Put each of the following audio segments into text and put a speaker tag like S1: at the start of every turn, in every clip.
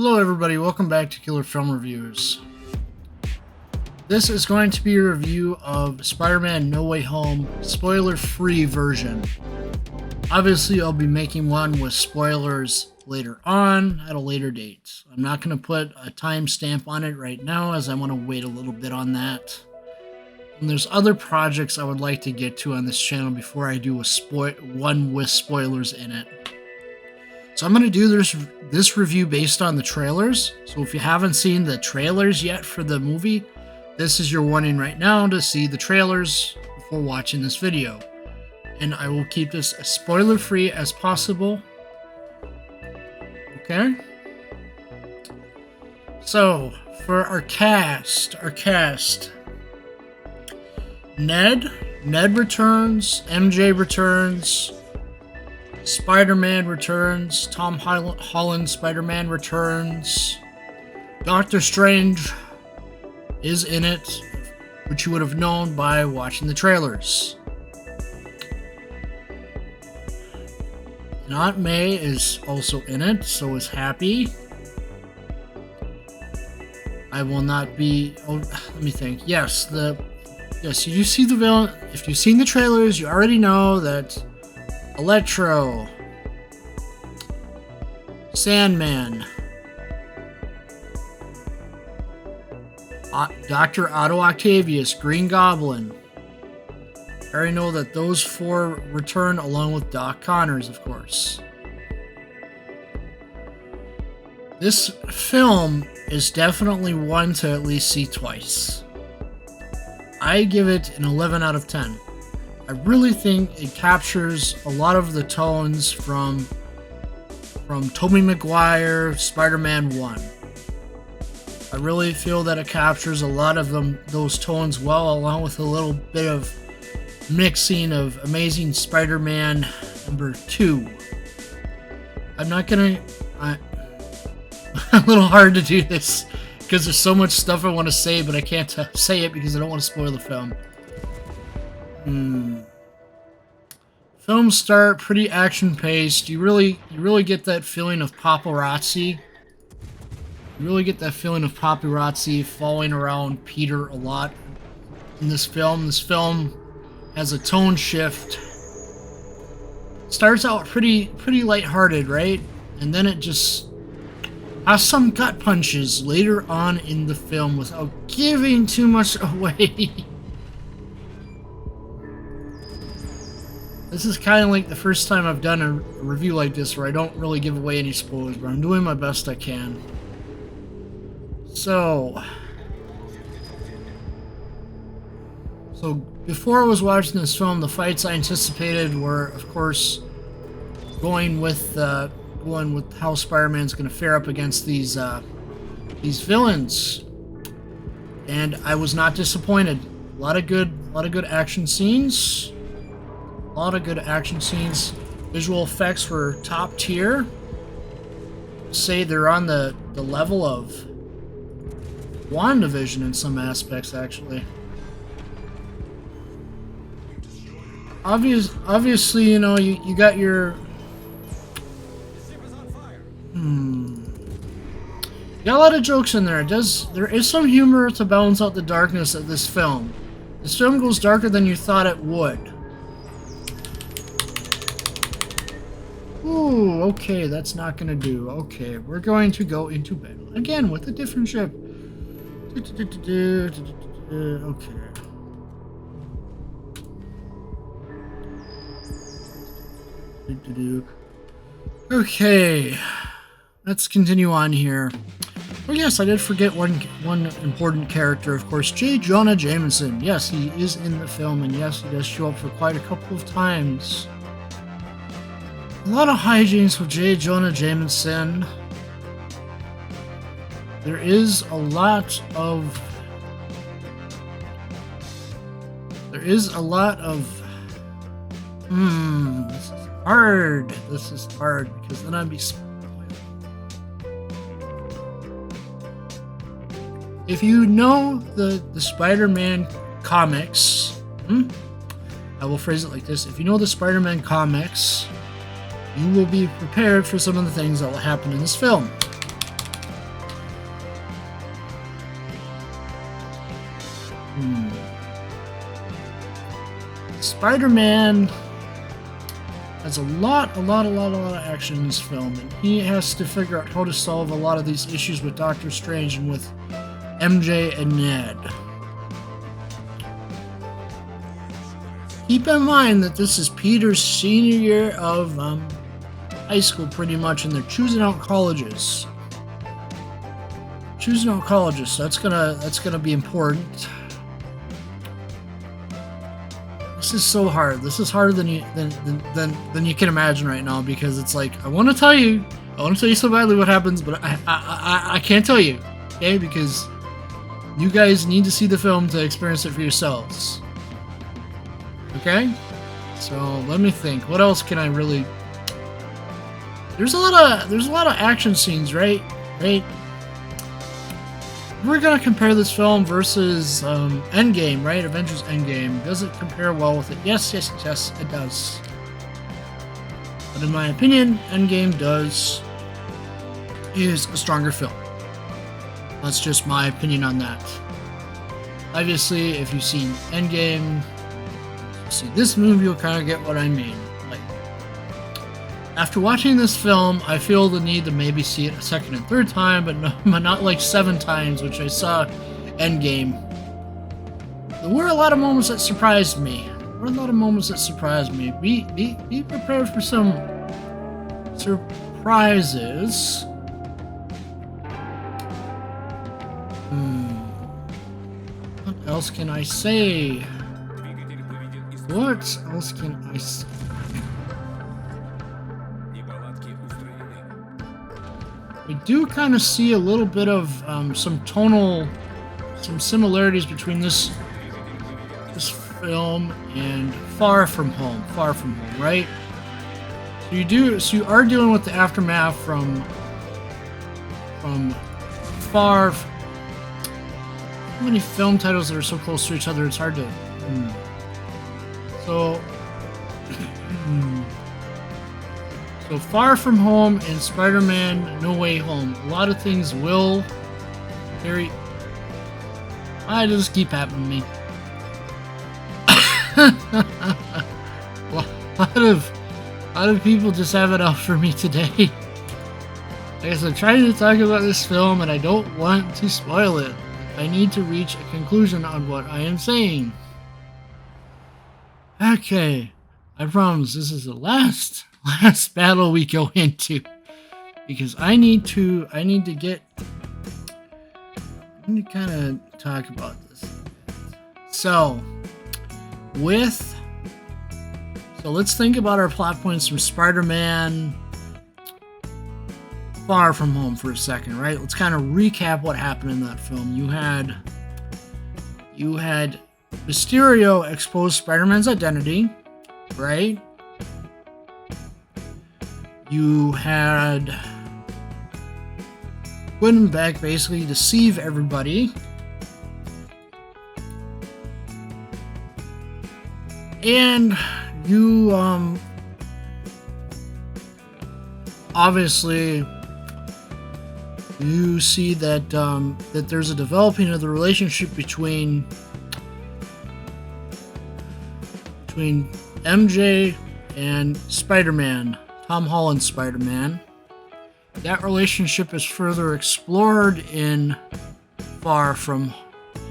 S1: Hello everybody, welcome back to Killer Film Reviews. This is going to be a review of Spider-Man No Way Home, spoiler-free version. Obviously I'll be making one with spoilers later on, at a later date. I'm not going to put a timestamp on it right now, as I want to wait a little bit on that. And there's other projects I would like to get to on this channel before I do one with spoilers in it. So I'm going to do this review based on the trailers. So if you haven't seen the trailers yet for the movie, this is your warning right now to see the trailers before watching this video. And I will keep this as spoiler-free as possible. Okay? So, for our cast. Ned returns, MJ returns, Spider-Man returns, Tom Holland Spider-Man returns, Doctor Strange is in it, which you would have known by watching the trailers. And Aunt May is also in it, so is Happy. I will not be... Oh, let me think. Yes, you see the villain. If you've seen the trailers, you already know that Electro, Sandman, Dr. Otto Octavius, Green Goblin. I already know that those four return along with Doc Connors, of course. This film is definitely one to at least see twice. I give it an 11 out of 10. I really think it captures a lot of the tones from Tobey Maguire, Spider-Man 1. I really feel that it captures a lot of those tones well, along with a little bit of mixing of Amazing Spider-Man number 2. I'm not gonna... a little hard to do this because there's so much stuff I want to say, but I can't say it because I don't want to spoil the film. Film start pretty action-paced. You really get that feeling of paparazzi. You really get that feeling of paparazzi following around Peter a lot in this film. This film has a tone shift. Starts out pretty lighthearted, right? And then it just has some gut punches later on in the film without giving too much away. This is kind of like the first time I've done a review like this where I don't really give away any spoilers, but I'm doing my best I can. So before I was watching this film, the fights I anticipated were, of course, going with how Spider-Man's going to fare up against these villains, and I was not disappointed. A lot of good action scenes. Visual effects were top tier. Say they're on the level of WandaVision in some aspects, actually. Obviously, you know, you got your... You got a lot of jokes in there. There is some humor to balance out the darkness of this film. This film goes darker than you thought it would. Ooh, okay, that's not gonna do. Okay, we're going to go into battle again with a different ship. Okay. Okay, let's continue on here. Oh yes, I did forget one important character, of course, J. Jonah Jameson. Yes, he is in the film, and yes, he does show up for quite a couple of times. A lot of hijinks with J. Jonah Jameson. There is a lot of... This is hard, because then I'd be spoiled. If you know the Spider-Man comics, I will phrase it like this. If you know the Spider-Man comics, you will be prepared for some of the things that will happen in this film. Spider-Man has a lot of action in this film, and he has to figure out how to solve a lot of these issues with Doctor Strange and with MJ and Ned. Keep in mind that this is Peter's senior year of high school, pretty much, and they're choosing out colleges. So that's gonna be important. This is so hard. This is harder than you can imagine right now, because it's like I want to tell you so badly what happens, but I can't tell you, okay? Because you guys need to see the film to experience it for yourselves. Okay? So let me think. What else can I really? There's a lot of action scenes, right? We're gonna compare this film versus Endgame, right? Avengers Endgame. Does it compare well with it? Yes, it does. But in my opinion, Endgame is a stronger film. That's just my opinion on that. Obviously, if you've seen Endgame, you see this movie, you'll kind of get what I mean. Like, after watching this film, I feel the need to maybe see it a second and third time, but not like 7 times, which I saw Endgame. There were a lot of moments that surprised me. Be prepared for some surprises. What else can I say? We do kind of see a little bit of some similarities between this film and Far From Home, right? So you are dealing with the aftermath from Far. How many film titles that are so close to each other? It's hard to. So Far From Home and Spider-Man No Way Home. A lot of things will carry. I just keep happening to me. A lot of people just have it out for me today. I guess I'm trying to talk about this film and I don't want to spoil it. I need to reach a conclusion on what I am saying. Okay, I promise this is the last battle we go into, because I need to kind of talk about this. So let's think about our plot points from Spider-Man Far From Home for a second, right? Let's kind of recap what happened in that film. You had Mysterio expose Spider-Man's identity, right? You had Gwen Beck basically deceive everybody. And you obviously you see that that there's a developing of the relationship between MJ and Spider-Man, Tom Holland's Spider-Man. That relationship is further explored in Far From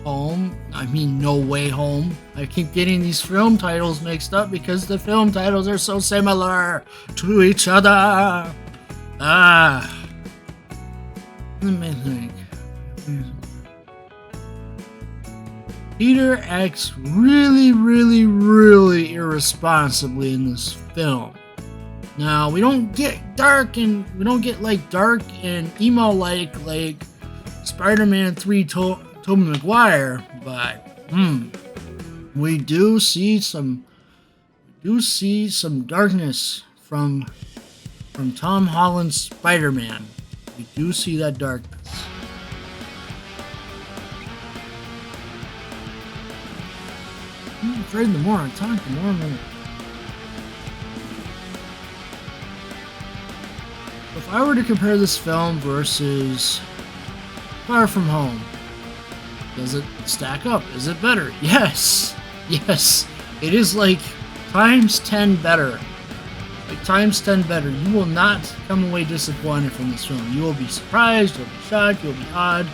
S1: Home. I mean, No Way Home. I keep getting these film titles mixed up because the film titles are so similar to each other. Let me think. Peter acts really irresponsibly in this film. Now, we don't get dark and emo like Spider-Man 3 Tobey Maguire, but we do see some darkness from Tom Holland's Spider-Man. We do see that darkness. I'm afraid the more I talk, the more I'm gonna. If I were to compare this film versus Far From Home, Does it stack up? Is it better? Yes! Yes! It is like times 10 better. Like times 10 better. You will not come away disappointed from this film. You will be surprised, you'll be shocked, you'll be awed.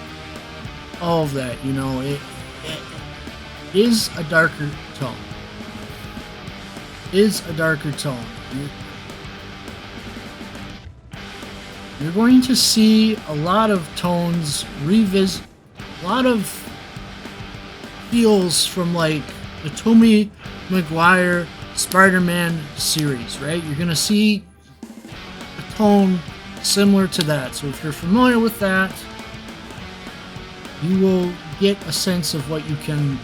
S1: All of that, you know. It is a darker tone. Is a darker tone. You're going to see a lot of tones revisit, a lot of feels from like the Tobey Maguire Spider-Man series, right? You're going to see a tone similar to that. So if you're familiar with that, you will get a sense of what you can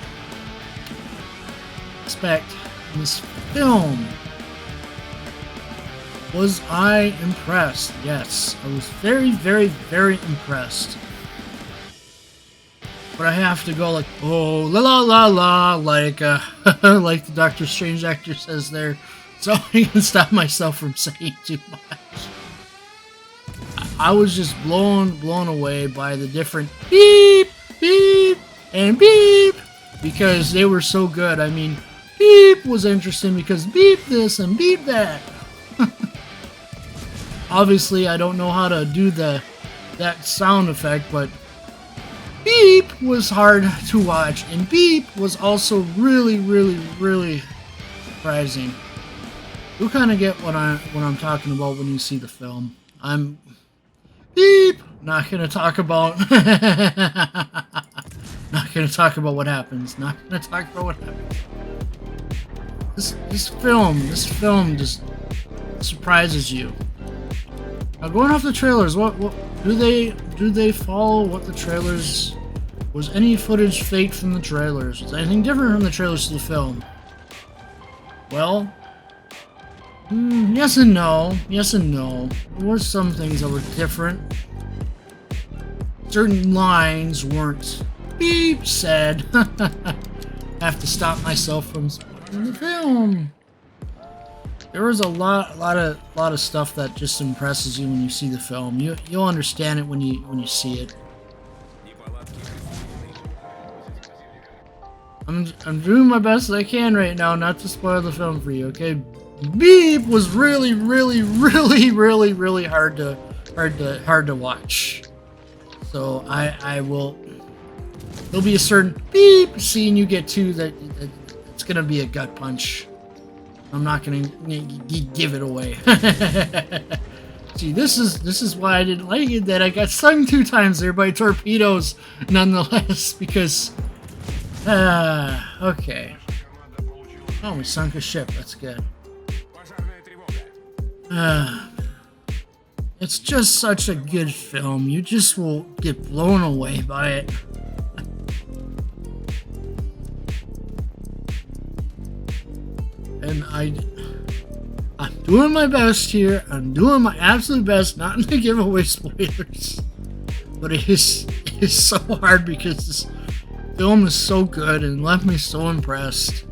S1: expect in this film. Was I impressed? Yes, I was very, very, very impressed. But I have to go like, oh, la la la la, like like the Doctor Strange actor says there, so I can stop myself from saying too much. I was just blown away by the different beep, beep, and beep, because they were so good. I mean, beep was interesting because beep this and beep that. Obviously, I don't know how to do that sound effect, but beep was hard to watch, and beep was also really, really, really surprising. You'll kind of get what I'm talking about when you see the film. I'm beep. Not gonna talk about. Not gonna talk about what happens. Not gonna talk about what happens. This film just surprises you. Now, going off the trailers, what do they follow what the trailers? Was any footage faked from the trailers? Was anything different from the trailers to the film? Well, yes and no. Yes and no. There were some things that were different. Certain lines weren't beep said. I have to stop myself from spoiling the film. There was a lot of stuff that just impresses you when you see the film. You'll understand it when you see it. I'm doing my best I can right now not to spoil the film for you. Okay, beep was really hard to watch. So I will. There'll be a certain beep scene you get to that it's gonna be a gut punch. I'm not gonna give it away. See, this is why I didn't like it. That I got stung 2 times there by torpedoes, nonetheless. Because, okay. Oh, we sunk a ship. That's good. It's just such a good film. You just will get blown away by it. And I'm doing my best here. I'm doing my absolute best not to give away spoilers. But it is so hard because this film is so good and left me so impressed.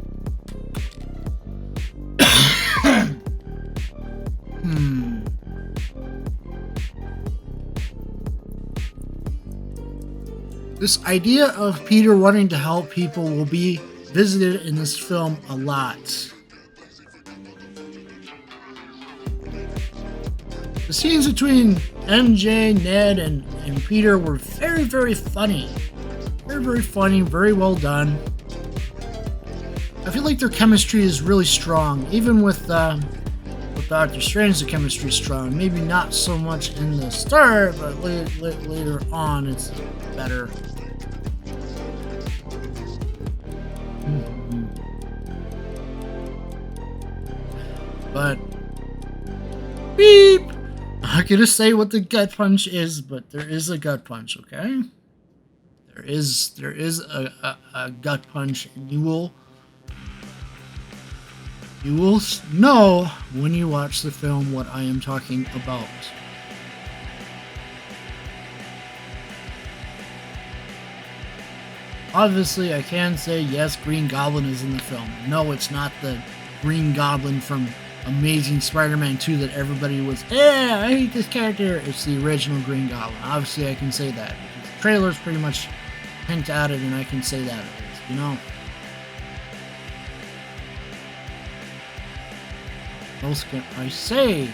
S1: This idea of Peter wanting to help people will be visited in this film a lot. The scenes between MJ, Ned, and Peter were very, very funny. Very, very funny, very well done. I feel like their chemistry is really strong. Even with Doctor Strange, the chemistry is strong. Maybe not so much in the start, but later on it's better. But beep! I'm not gonna say what the gut punch is, but there is a gut punch, okay? There is a gut punch, and you will know when you watch the film what I am talking about. Obviously, I can say yes, Green Goblin is in the film. No, it's not the Green Goblin from Amazing Spider-Man 2 that everybody was, I hate this character. It's the original Green Goblin. Obviously, I can say that. The trailers pretty much hint at it and I can say that it is, you know? What else can I say?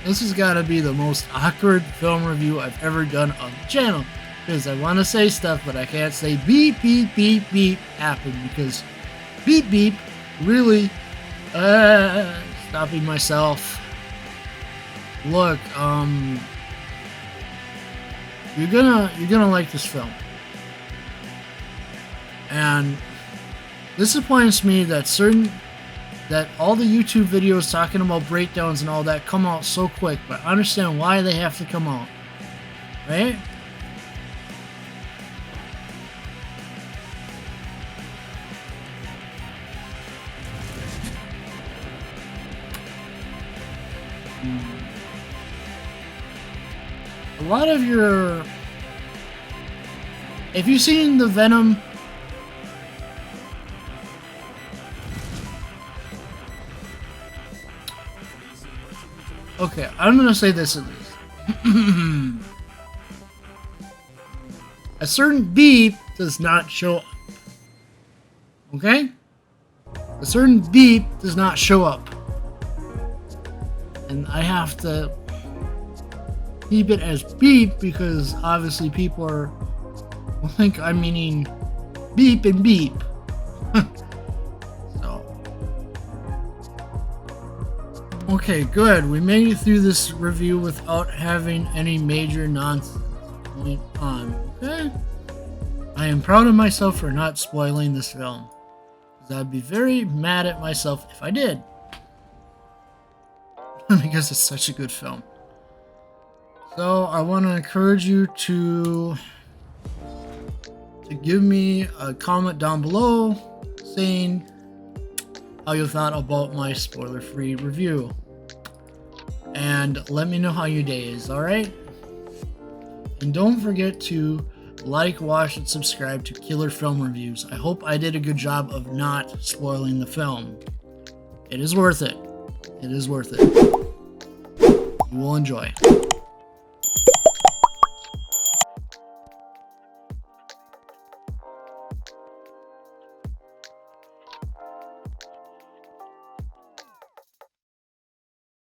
S1: This has got to be the most awkward film review I've ever done on the channel. Because I want to say stuff, but I can't say beep, beep, beep, beep happen. Because beep, beep really stopping myself. Look, you're gonna like this film. And disappoints me that all the YouTube videos talking about breakdowns and all that come out so quick, but I understand why they have to come out, right? A lot of your... If you've seen the Venom... Okay, I'm gonna say this at least. A certain beep does not show up. Okay? A certain beep does not show up. And I have to keep it as beep because obviously people will think I'm meaning beep and beep. Okay, good. We made it through this review without having any major nonsense going on. Okay? I am proud of myself for not spoiling this film. Because I'd be very mad at myself if I did. Because it's such a good film. So, I want to encourage you to give me a comment down below saying how you thought about my spoiler-free review. And let me know how your day is, alright? And don't forget to like, watch, and subscribe to Killer Film Reviews. I hope I did a good job of not spoiling the film. It is worth it. It is worth it. You will enjoy.